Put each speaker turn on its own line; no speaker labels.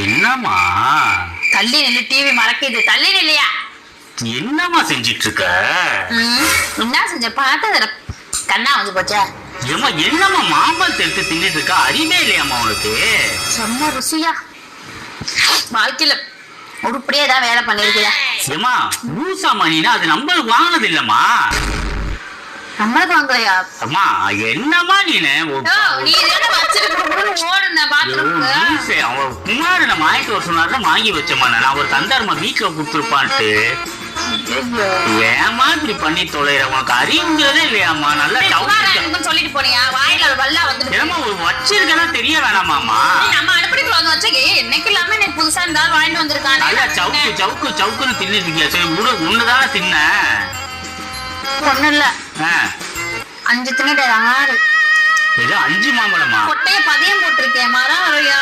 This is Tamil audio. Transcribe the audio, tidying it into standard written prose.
என்னம்மா
தள்ளி நில்லு, டிவி மறக்குது. தள்ளி நில்லையா?
என்னம்மா செஞ்சிட்டு இருக்க?
என்ன செஞ்ச பார்த்ததுல கண்ணா வந்து போச்சா?
ஏம்மா என்னம்மா மாம்பழத்தை எடுத்து தின்னுட்டு இருக்கா? அறிவே இல்லையாம்மா உனக்கு?
செம்ம ருசியா. வாழ்க்கையில உருப்படியே ஏதாவது வேலை பண்ணிருக்கியா?
ஏம்மா லூசாம்மா நீனா? அது நம்மளுக்கு வாங்கினது இல்லம்மா.
நம்மளுக்கு வாங்கலையா?
அம்மா என்னம்மா நீனு?
நீ இதெல்லாம் வச்சிட்டு ஓடுன பாத்ரூம்க்கு.
அவன் குமார் நம்ம வாங்கிட்டு வர சொன்னாரு, வாங்கி வச்சம்மா. நான் ஒரு தந்தாரமா வீட்டுல கொடுத்துருப்பான்ட்டு. ஏமா இப்படி பண்ணி தொலைற? உனக்கு அறிவுங்கிறதே இல்லையாம்மா? நல்லா
சொல்லிட்டு போனியா? வாயில வல்லா வந்து
ஏமா ஒரு வச்சிருக்கா தெரிய வேணாமாமா?
நம்ம அடுப்படிக்குள்ள வந்து வச்சே என்னைக்கு இல்லாம நீ புதுசா இருந்தாலும் வாங்கிட்டு வந்திருக்கான்.
நல்லா சவுக்கு சவுக்கு சவுக்குன்னு தின்னுட்டு இருக்கியா? சரி ஒண்ணுதானே தின்ன?
ஒண்ணு இல்ல, 5 தின்னுட்டு 6.
ஏதோ 5 மாம்பழமா?
கொட்டைய பதியம் போட்டிருக்கேன். மரம் வரையா?